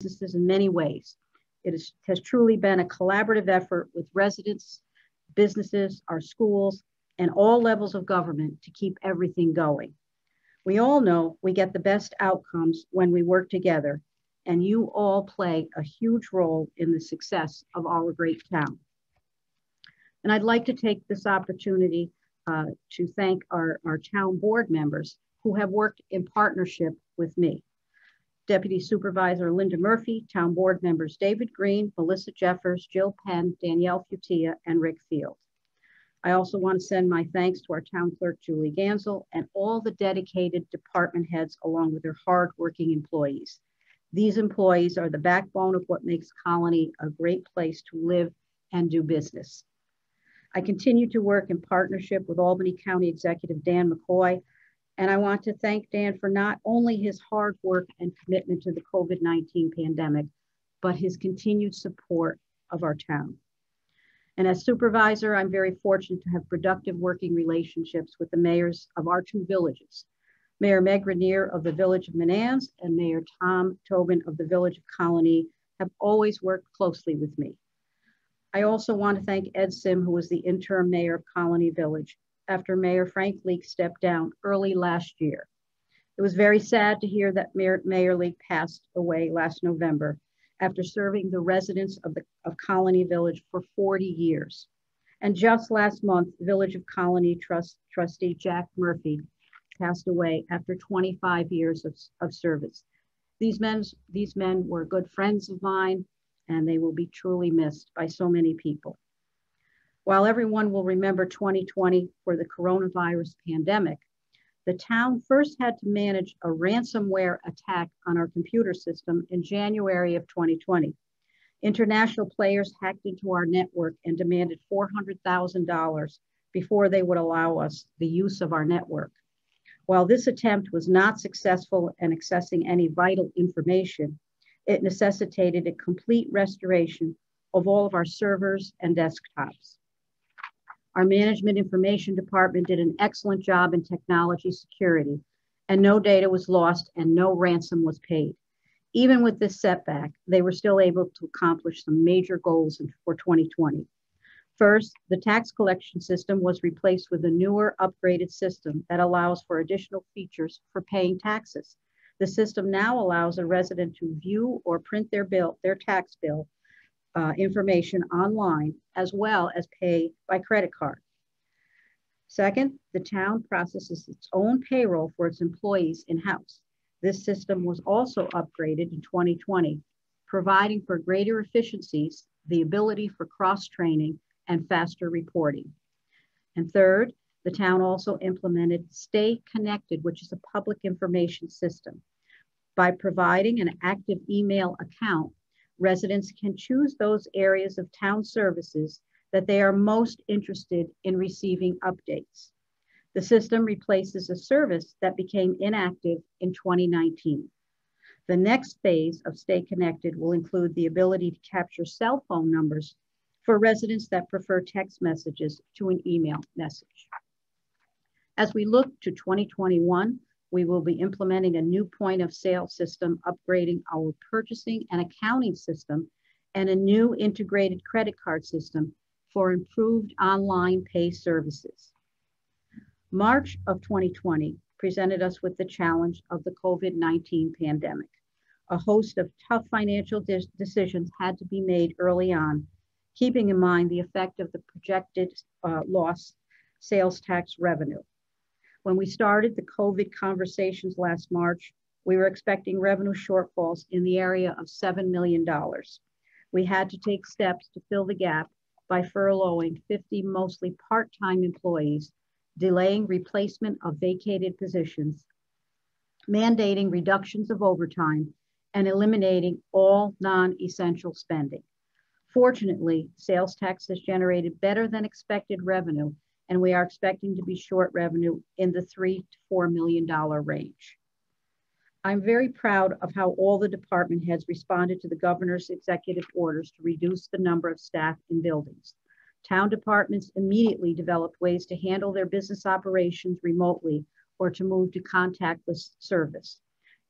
businesses in many ways. Has truly been a collaborative effort with residents, businesses, our schools, and all levels of government to keep everything going. We all know we get the best outcomes when we work together, and you all play a huge role in the success of our great town. And I'd like to take this opportunity to thank our town board members who have worked in partnership with me. Deputy Supervisor Linda Murphy, town board members David Green, Melissa Jeffers, Jill Penn, Danielle Futia, and Rick Field. I also want to send my thanks to our town clerk, Julie Gansel, and all the dedicated department heads along with their hardworking employees. These employees are the backbone of what makes Colonie a great place to live and do business. I continue to work in partnership with Albany County Executive Dan McCoy, and I want to thank Dan for not only his hard work and commitment to the COVID-19 pandemic, but his continued support of our town. And as supervisor, I'm very fortunate to have productive working relationships with the mayors of our two villages. Mayor Meg Rainier of the Village of Menands and Mayor Tom Tobin of the Village of Colonie have always worked closely with me. I also want to thank Ed Sim, who was the interim mayor of Colonie Village, after Mayor Frank Leake stepped down early last year. It was very sad to hear that Mayor Leake passed away last November after serving the residents of Colonie Village for 40 years. And just last month, Village of Colonie trustee Jack Murphy passed away after 25 years of service. These men were good friends of mine, and they will be truly missed by so many people. While everyone will remember 2020 for the coronavirus pandemic, the town first had to manage a ransomware attack on our computer system in January of 2020. International players hacked into our network and demanded $400,000 before they would allow us the use of our network. While this attempt was not successful in accessing any vital information, it necessitated a complete restoration of all of our servers and desktops. Our management information department did an excellent job in technology security, and no data was lost and no ransom was paid. Even with this setback, they were still able to accomplish some major goals for 2020. First, the tax collection system was replaced with a newer, upgraded system that allows for additional features for paying taxes. The system now allows a resident to view or print their tax bill information online, as well as pay by credit card. Second, the town processes its own payroll for its employees in-house. This system was also upgraded in 2020, providing for greater efficiencies, the ability for cross-training, and faster reporting. And third, the town also implemented Stay Connected, which is a public information system. By providing an active email account, residents can choose those areas of town services that they are most interested in receiving updates. The system replaces a service that became inactive in 2019. The next phase of Stay Connected will include the ability to capture cell phone numbers for residents that prefer text messages to an email message. As we look to 2021, we will be implementing a new point of sale system, upgrading our purchasing and accounting system, and a new integrated credit card system for improved online pay services. March of 2020 presented us with the challenge of the COVID-19 pandemic. A host of tough financial decisions had to be made early on, keeping in mind the effect of the projected lost sales tax revenue. When we started the COVID conversations last March, we were expecting revenue shortfalls in the area of $7 million. We had to take steps to fill the gap by furloughing 50 mostly part-time employees, delaying replacement of vacated positions, mandating reductions of overtime, and eliminating all non-essential spending. Fortunately, sales tax has generated better than expected revenue, and we are expecting to be short revenue in the $3 to $4 million range. I'm very proud of how all the department heads responded to the governor's executive orders to reduce the number of staff in buildings. Town departments immediately developed ways to handle their business operations remotely or to move to contactless service.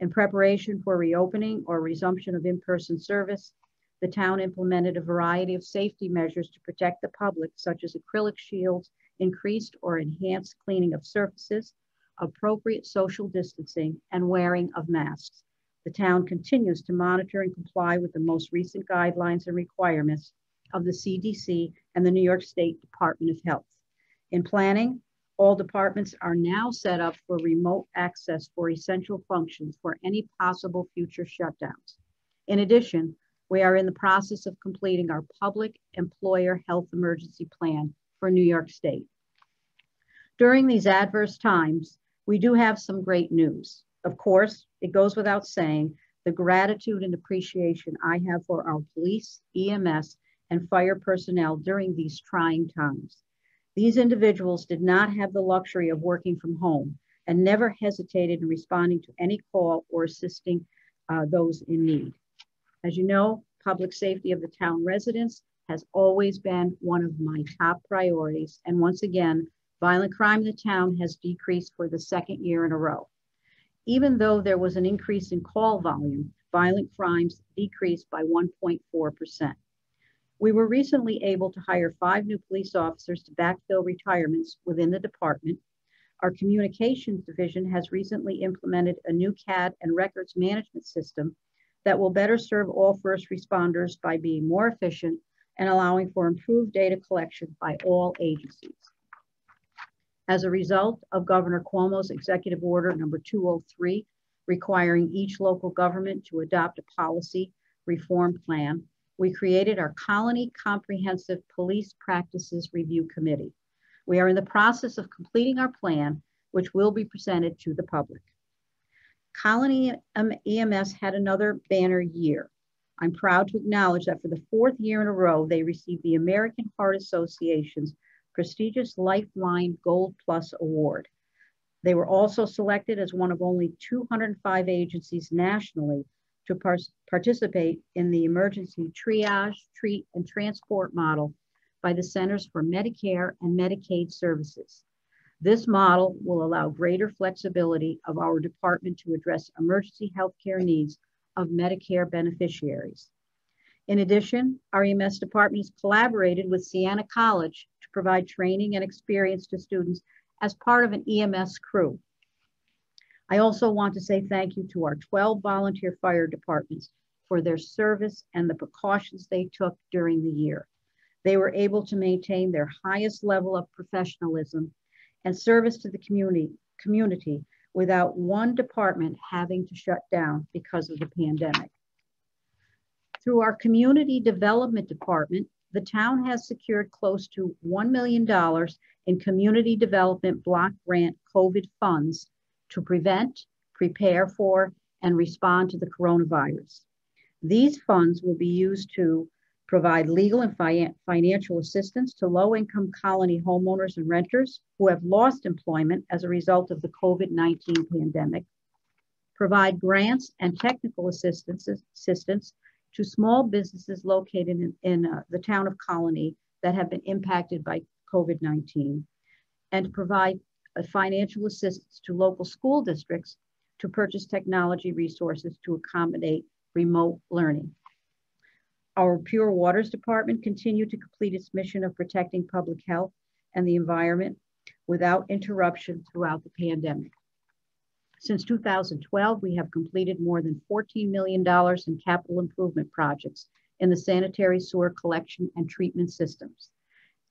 In preparation for reopening or resumption of in-person service, the town implemented a variety of safety measures to protect the public, such as acrylic shields, increased or enhanced cleaning of surfaces, appropriate social distancing, and wearing of masks. The town continues to monitor and comply with the most recent guidelines and requirements of the CDC and the New York State Department of Health. In planning, all departments are now set up for remote access for essential functions for any possible future shutdowns. In addition, we are in the process of completing our public employer health emergency plan for New York State. During these adverse times, we do have some great news. Of course, it goes without saying the gratitude and appreciation I have for our police, EMS, and fire personnel during these trying times. These individuals did not have the luxury of working from home and never hesitated in responding to any call or assisting those in need. As you know, public safety of the town residents has always been one of my top priorities. And once again, violent crime in the town has decreased for the second year in a row. Even though there was an increase in call volume, violent crimes decreased by 1.4%. We were recently able to hire 5 new police officers to backfill retirements within the department. Our communications division has recently implemented a new CAD and records management system that will better serve all first responders by being more efficient and allowing for improved data collection by all agencies. As a result of Governor Cuomo's executive order number 203, requiring each local government to adopt a policy reform plan, we created our Colonie Comprehensive Police Practices Review Committee. We are in the process of completing our plan, which will be presented to the public. Colonie EMS had another banner year. I'm proud to acknowledge that for the 4th year in a row, they received the American Heart Association's prestigious Lifeline Gold Plus Award. They were also selected as one of only 205 agencies nationally to participate in the emergency triage, treat, and transport model by the Centers for Medicare and Medicaid Services. This model will allow greater flexibility of our department to address emergency healthcare needs of Medicare beneficiaries. In addition, our EMS department has collaborated with Siena College to provide training and experience to students as part of an EMS crew. I also want to say thank you to our 12 volunteer fire departments for their service and the precautions they took during the year. They were able to maintain their highest level of professionalism and service to the community without one department having to shut down because of the pandemic. Through our community development department, the town has secured close to $1 million in community development block grant COVID funds to prevent, prepare for, and respond to the coronavirus. These funds will be used to provide legal and financial assistance to low-income colony homeowners and renters who have lost employment as a result of the COVID-19 pandemic, provide grants and technical assistance to small businesses located in the town of Colonie that have been impacted by COVID-19, and to provide financial assistance to local school districts to purchase technology resources to accommodate remote learning. Our Pure Waters Department continued to complete its mission of protecting public health and the environment without interruption throughout the pandemic. Since 2012, we have completed more than $14 million in capital improvement projects in the sanitary sewer collection and treatment systems.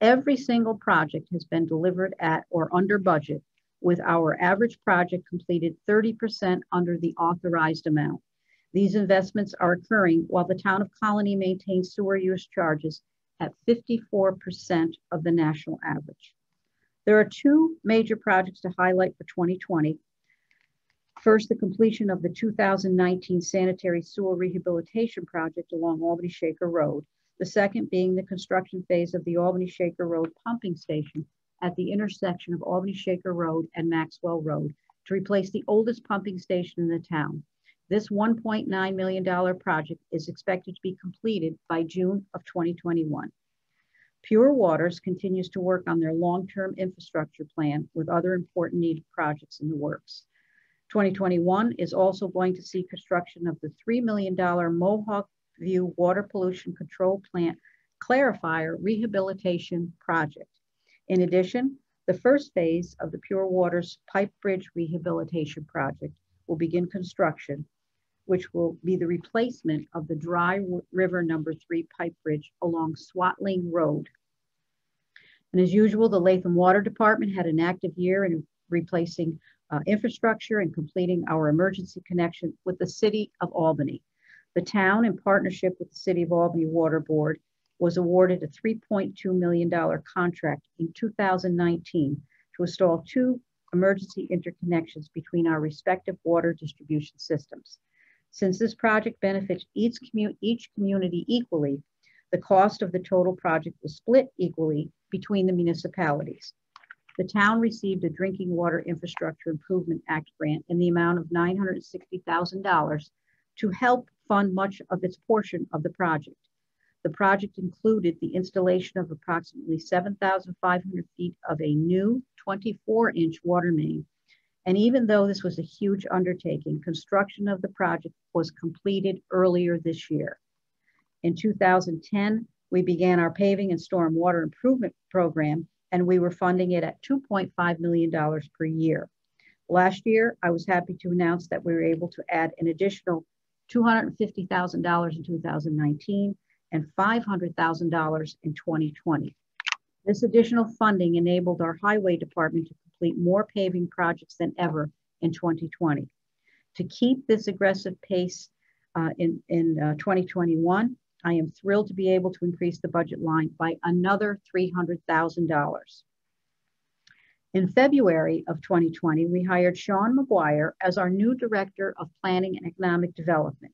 Every single project has been delivered at or under budget, with our average project completed 30% under the authorized amount. These investments are occurring while the town of Colonie maintains sewer use charges at 54% of the national average. There are 2 major projects to highlight for 2020. First, the completion of the 2019 sanitary sewer rehabilitation project along Albany Shaker Road. The second being the construction phase of the Albany Shaker Road pumping station at the intersection of Albany Shaker Road and Maxwell Road to replace the oldest pumping station in the town. This $1.9 million project is expected to be completed by June of 2021. Pure Waters continues to work on their long-term infrastructure plan with other important needed projects in the works. 2021 is also going to see construction of the $3 million Mohawk View Water Pollution Control Plant Clarifier Rehabilitation Project. In addition, the first phase of the Pure Waters Pipe Bridge Rehabilitation Project will begin construction, which will be the replacement of the Dry River No. 3 pipe bridge along Swatling Road. And as usual, the Latham Water Department had an active year in replacing infrastructure and completing our emergency connection with the City of Albany. The town, in partnership with the City of Albany Water Board, was awarded a $3.2 million contract in 2019 to install 2 emergency interconnections between our respective water distribution systems. Since this project benefits each community equally, the cost of the total project was split equally between the municipalities. The town received a Drinking Water Infrastructure Improvement Act grant in the amount of $960,000 to help fund much of its portion of the project. The project included the installation of approximately 7,500 feet of a new 24-inch water main. And even though this was a huge undertaking, construction of the project was completed earlier this year. In 2010, we began our paving and storm water improvement program, and we were funding it at $2.5 million per year. Last year, I was happy to announce that we were able to add an additional $250,000 in 2019 and $500,000 in 2020. This additional funding enabled our highway department to complete more paving projects than ever in 2020. To keep this aggressive pace in 2021, I am thrilled to be able to increase the budget line by another $300,000. In February of 2020, we hired Sean McGuire as our new Director of Planning and Economic Development.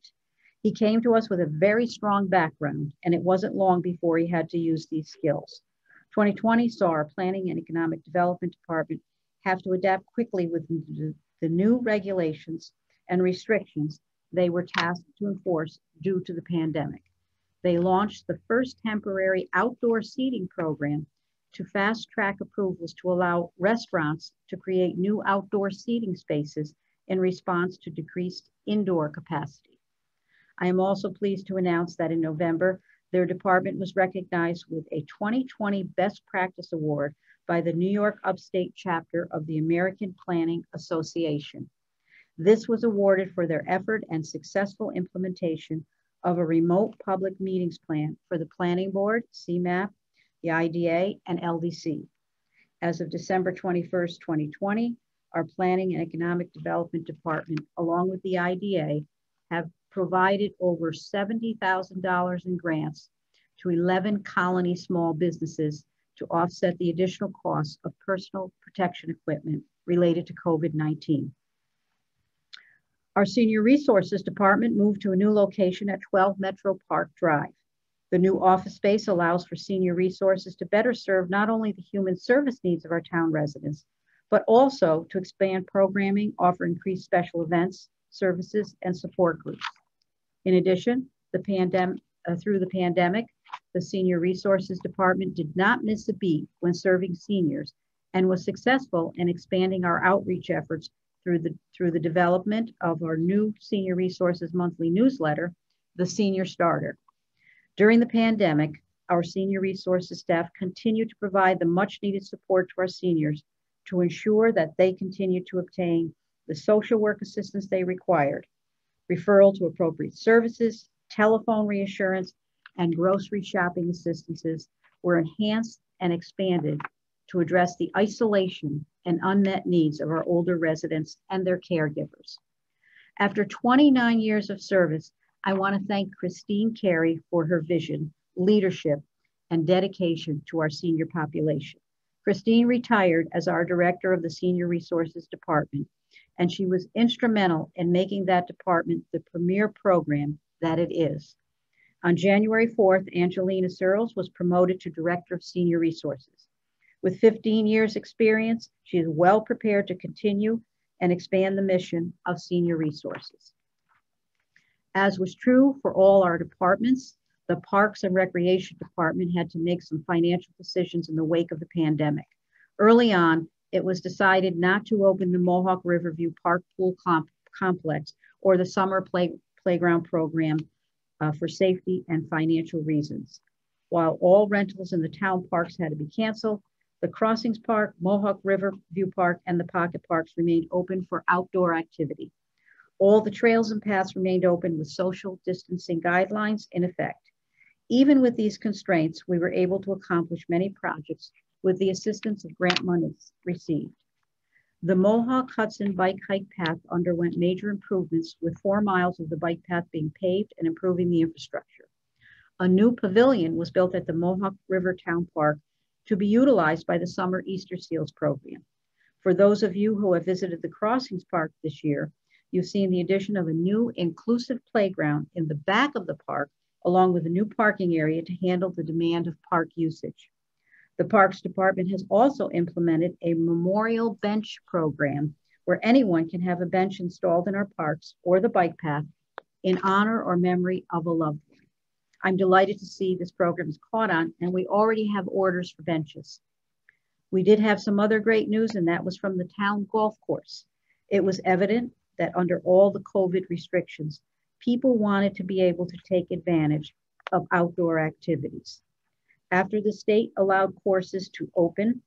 He came to us with a very strong background, and it wasn't long before he had to use these skills. 2020 saw our Planning and Economic Development Department have to adapt quickly with the new regulations and restrictions they were tasked to enforce due to the pandemic. They launched the first temporary outdoor seating program to fast-track approvals to allow restaurants to create new outdoor seating spaces in response to decreased indoor capacity. I am also pleased to announce that in November, their department was recognized with a 2020 Best Practice Award by the New York Upstate chapter of the American Planning Association. This was awarded for their effort and successful implementation of a remote public meetings plan for the Planning Board, CMAP, the IDA, and LDC. As of December 21st, 2020, our Planning and Economic Development Department, along with the IDA, have provided over $70,000 in grants to 11 Colonie small businesses to offset the additional costs of personal protection equipment related to COVID-19. Our Senior Resources Department moved to a new location at 12 Metro Park Drive. The new office space allows for senior resources to better serve not only the human service needs of our town residents, but also to expand programming, offer increased special events, services, and support groups. In addition, through the pandemic, the Senior Resources Department did not miss a beat when serving seniors and was successful in expanding our outreach efforts through the development of our new Senior Resources monthly newsletter, The Senior Starter. During the pandemic, our Senior Resources staff continued to provide the much needed support to our seniors to ensure that they continued to obtain the social work assistance they required. Referral to appropriate services, telephone reassurance, and grocery shopping assistances were enhanced and expanded to address the isolation and unmet needs of our older residents and their caregivers. After 29 years of service, I want to thank Christine Carey for her vision, leadership, and dedication to our senior population. Christine retired as our director of the Senior Resources Department, and she was instrumental in making that department the premier program that it is. On January 4th, Angelina Searles was promoted to Director of Senior Resources. With 15 years experience, she is well prepared to continue and expand the mission of Senior Resources. As was true for all our departments, the Parks and Recreation Department had to make some financial decisions in the wake of the pandemic. Early on, it was decided not to open the Mohawk Riverview Park Pool Complex or the summer playground program for safety and financial reasons. While all rentals in the town parks had to be canceled, the Crossings Park, Mohawk Riverview Park, and the Pocket Parks remained open for outdoor activity. All the trails and paths remained open with social distancing guidelines in effect. Even with these constraints, we were able to accomplish many projects with the assistance of grant monies received. The Mohawk Hudson Bike Hike Path underwent major improvements with 4 miles of the bike path being paved and improving the infrastructure. A new pavilion was built at the Mohawk River Town Park to be utilized by the Summer Easter Seals program. For those of you who have visited the Crossings Park this year, you've seen the addition of a new inclusive playground in the back of the park, along with a new parking area to handle the demand of park usage. The Parks Department has also implemented a memorial bench program where anyone can have a bench installed in our parks or the bike path in honor or memory of a loved one. I'm delighted to see this program is caught on, and we already have orders for benches. We did have some other great news, and that was from the town golf course. It was evident that under all the COVID restrictions, people wanted to be able to take advantage of outdoor activities. After the state allowed courses to open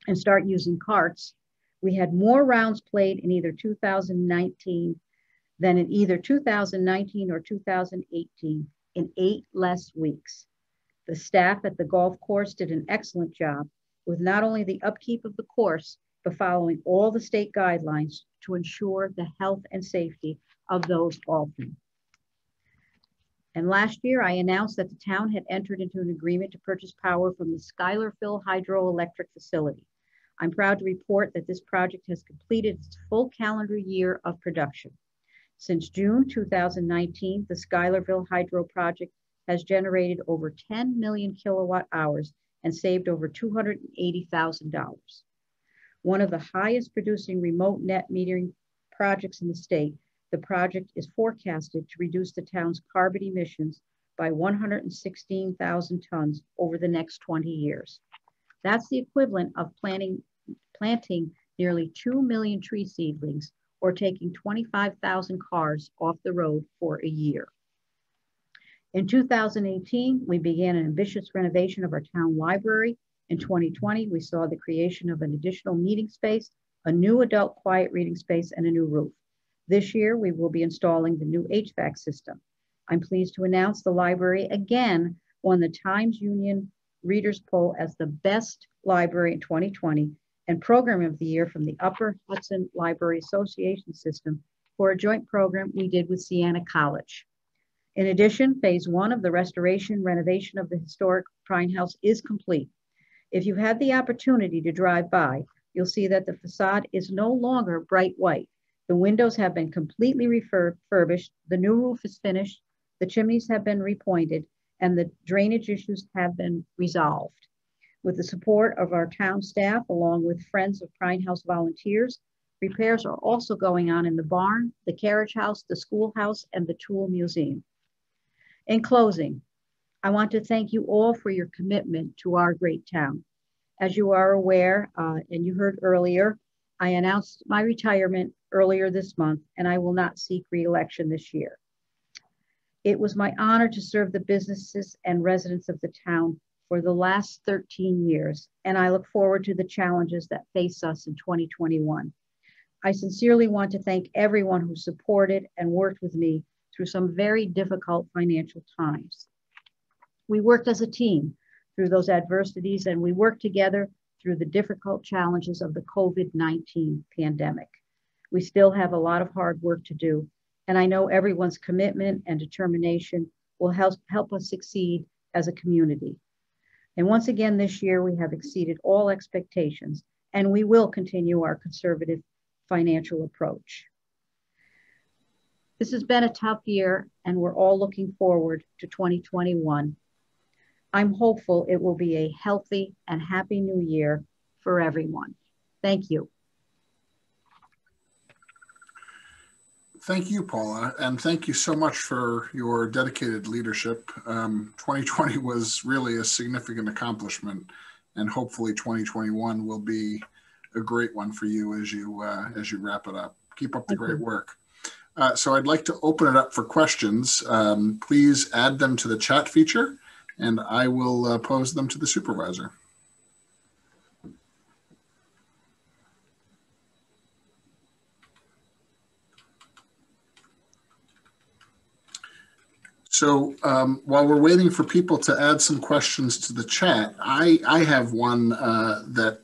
and start using carts, we had more rounds played in either 2019 than in either 2019 or 2018 in 8 less weeks. The staff at the golf course did an excellent job with not only the upkeep of the course, but following all the state guidelines to ensure the health and safety of those golfing. And last year, I announced that the town had entered into an agreement to purchase power from the schuylerville hydroelectric facility. I'm proud to report that this project has completed its full calendar year of production. Since June 2019, the Schuylerville Hydro Project has generated over 10 million kilowatt hours and saved over $280,000. One of the highest producing remote net metering projects in the state, the project is forecasted to reduce the town's carbon emissions by 116,000 tons over the next 20 years. That's the equivalent of planting nearly 2 million tree seedlings or taking 25,000 cars off the road for a year. In 2018, we began an ambitious renovation of our town library. In 2020, we saw the creation of an additional meeting space, a new adult quiet reading space, and a new roof. This year, we will be installing the new HVAC system. I'm pleased to announce the library again won the Times Union Readers Poll as the best library in 2020 and Program of the Year from the Upper Hudson Library Association system for a joint program we did with Siena College. In addition, phase 1 of the restoration renovation of the historic Prine House is complete. If you've had the opportunity to drive by, you'll see that the facade is no longer bright white. The windows have been completely refurbished, the new roof is finished, the chimneys have been repointed, and the drainage issues have been resolved. With the support of our town staff, along with Friends of Prine House volunteers, repairs are also going on in the barn, the carriage house, the schoolhouse, and the tool museum. In closing, I want to thank you all for your commitment to our great town. As you are aware, and you heard earlier, I announced my retirement earlier this month, and I will not seek re-election this year. It was my honor to serve the businesses and residents of the town for the last 13 years, and I look forward to the challenges that face us in 2021. I sincerely want to thank everyone who supported and worked with me through some very difficult financial times. We worked as a team through those adversities, and we worked together through the difficult challenges of the COVID-19 pandemic. We still have a lot of hard work to do, and I know everyone's commitment and determination will help us succeed as a community. And once again this year, we have exceeded all expectations, and we will continue our conservative financial approach. This has been a tough year, and we're all looking forward to 2021. I'm hopeful it will be a healthy and happy new year for everyone. Thank you. Thank you, Paula, and thank you so much for your dedicated leadership. 2020 was really a significant accomplishment, and hopefully 2021 will be a great one for you as you wrap it up. Keep up the great work. So I'd like to open it up for questions. Please add them to the chat feature, and I will pose them to the supervisor. So while we're waiting for people to add some questions to the chat, I have one that,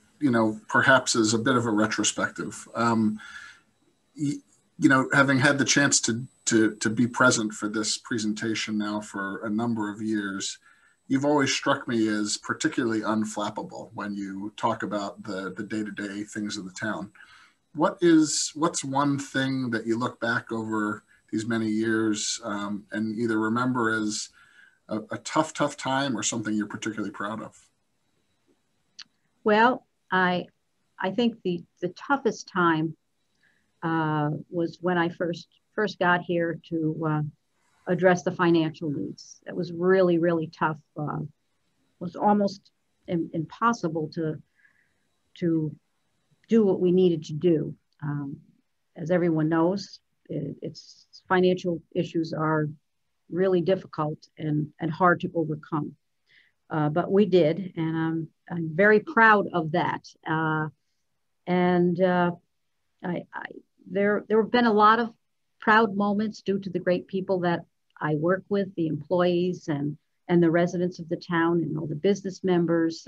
perhaps is a bit of a retrospective. Having had the chance to be present for this presentation now for a number of years, you've always struck me as particularly unflappable when you talk about the day-to-day things of the town. What's one thing that you look back over these many years and either remember as a tough time or something you're particularly proud of? Well, I think the toughest time was when I first got here to address the financial needs. It was really, really tough. It was almost impossible to do what we needed to do. As everyone knows, it's financial issues are really difficult and hard to overcome. But we did, and I'm very proud of that. There have been a lot of proud moments due to the great people that I work with, the employees and the residents of the town and all the business members.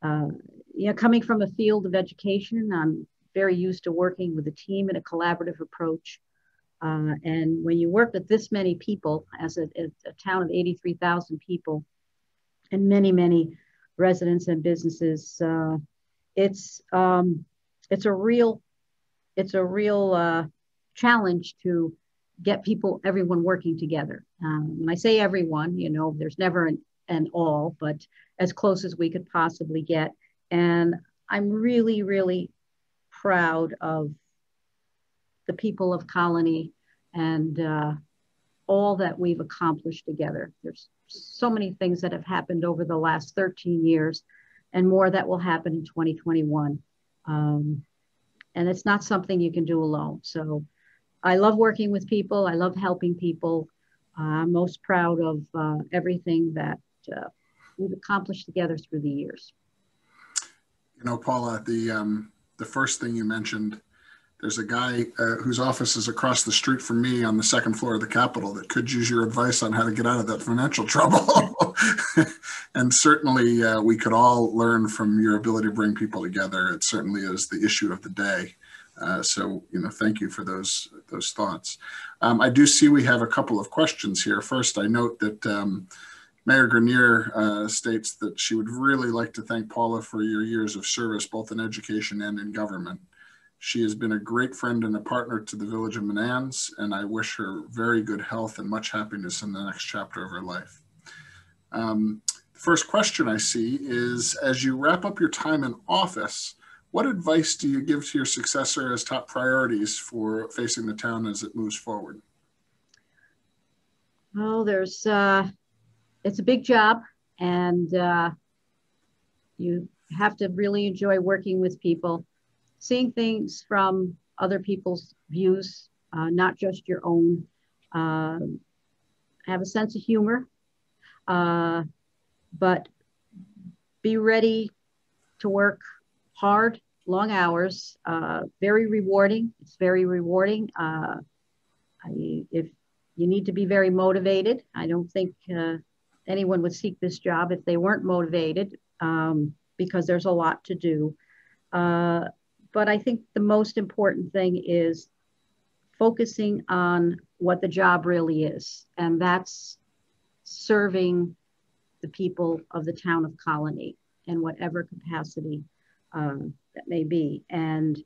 Coming from a field of education, I'm very used to working with a team in a collaborative approach. And when you work with this many people, as a town of 83,000 people and many, many residents and businesses, it's a real challenge to get everyone working together. When I say everyone, there's never an all, but as close as we could possibly get. And I'm really, really proud of the people of Colonie and all that we've accomplished together. There's so many things that have happened over the last 13 years and more that will happen in 2021. And it's not something you can do alone. So I love working with people. I love helping people. I'm most proud of everything that we've accomplished together through the years. Paula, the first thing you mentioned, there's a guy whose office is across the street from me on the second floor of the Capitol that could use your advice on how to get out of that financial trouble. And certainly we could all learn from your ability to bring people together. It certainly is the issue of the day. So, thank you for those thoughts. I do see we have a couple of questions here. First, I note that Mayor Grenier states that she would really like to thank Paula for your years of service, both in education and in government. She has been a great friend and a partner to the Village of Menands, and I wish her very good health and much happiness in the next chapter of her life. The first question I see is, as you wrap up your time in office, what advice do you give to your successor as top priorities for facing the town as it moves forward? Well, it's a big job, and you have to really enjoy working with people, seeing things from other people's views, not just your own. Have a sense of humor, but be ready to work hard, long hours, very rewarding. It's very rewarding. If you need to be very motivated, I don't think anyone would seek this job if they weren't motivated, because there's a lot to do. But I think the most important thing is focusing on what the job really is, and that's serving the people of the town of Colonie in whatever capacity that may be, and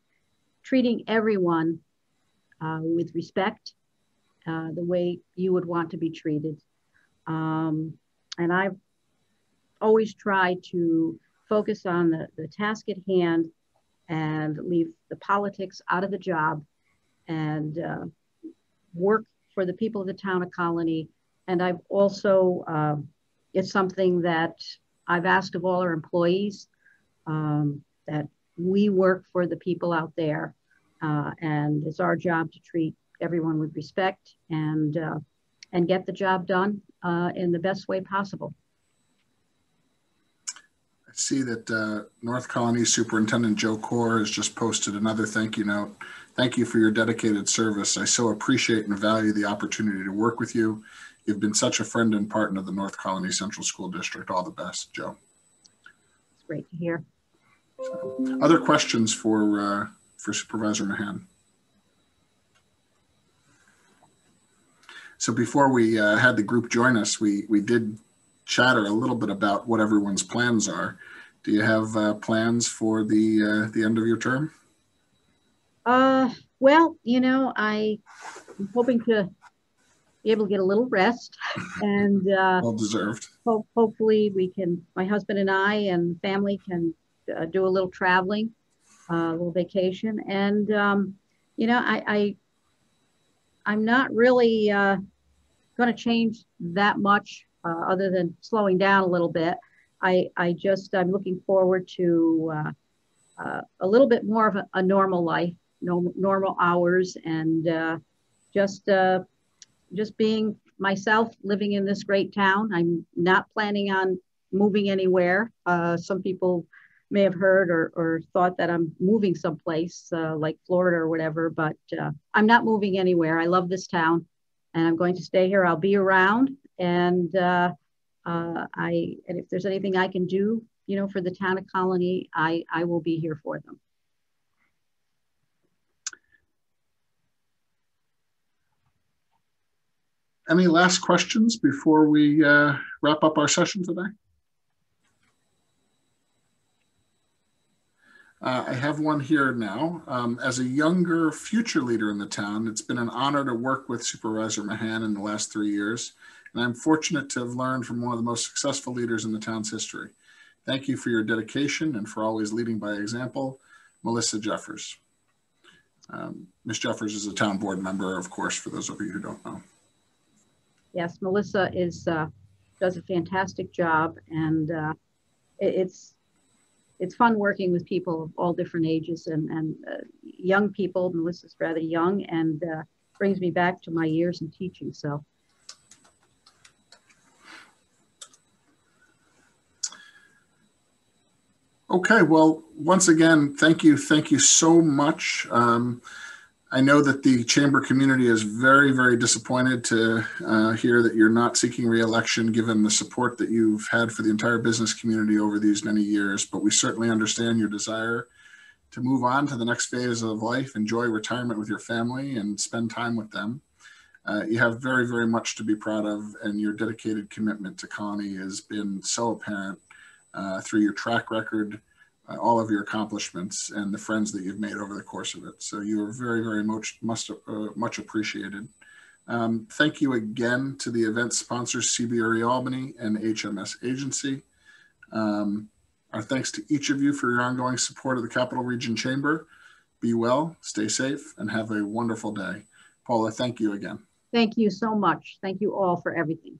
treating everyone with respect, the way you would want to be treated. And I've always tried to focus on the task at hand and leave the politics out of the job and work for the people of the town of Colonie. And I've also, it's something that I've asked of all our employees, that we work for the people out there, and it's our job to treat everyone with respect and get the job done in the best way possible. I see that North Colonie Superintendent Joe Corr has just posted another thank you note. Thank you for your dedicated service. I so appreciate and value the opportunity to work with you. You've been such a friend and partner of the North Colonie Central School District. All the best, Joe. It's great to hear. Other questions for Supervisor Mahan? So before we had the group join us, we did chatter a little bit about what everyone's plans are. Do you have plans for the end of your term? Well, you know, I'm hoping to be able to get a little rest, and well deserved. Hopefully we can, my husband and I and family can do a little traveling, a little vacation. And, you know, I'm not really going to change that much other than slowing down a little bit. I'm looking forward to a little bit more of a normal life, normal hours, and just being myself, living in this great town. I'm not planning on moving anywhere. Some people may have heard or thought that I'm moving someplace like Florida or whatever, but I'm not moving anywhere. I love this town and I'm going to stay here. I'll be around, and if there's anything I can do, you know, for the town of Colonie, I will be here for them. Any last questions before we wrap up our session today? I have one here now. As a younger future leader in the town, it's been an honor to work with Supervisor Mahan in the last 3 years, and I'm fortunate to have learned from one of the most successful leaders in the town's history. Thank you for your dedication and for always leading by example, Melissa Jeffers. Ms. Jeffers is a town board member, of course, for those of you who don't know. Yes, Melissa does a fantastic job, and it's fun working with people of all different ages and young people. Melissa's rather young, and brings me back to my years in teaching. So. Okay, well, once again, thank you so much. I know that the chamber community is very, very disappointed to hear that you're not seeking re-election, given the support that you've had for the entire business community over these many years, but we certainly understand your desire to move on to the next phase of life, enjoy retirement with your family, and spend time with them. You have very, very much to be proud of, and your dedicated commitment to Colonie has been so apparent through your track record, all of your accomplishments, and the friends that you've made over the course of it. So you are very, very much appreciated. Thank you again to the event sponsors, CBRE Albany and HMS Agency. Our thanks to each of you for your ongoing support of the Capital Region Chamber. Be well, stay safe, and have a wonderful day. Paula, thank you again. Thank you so much. Thank you all for everything.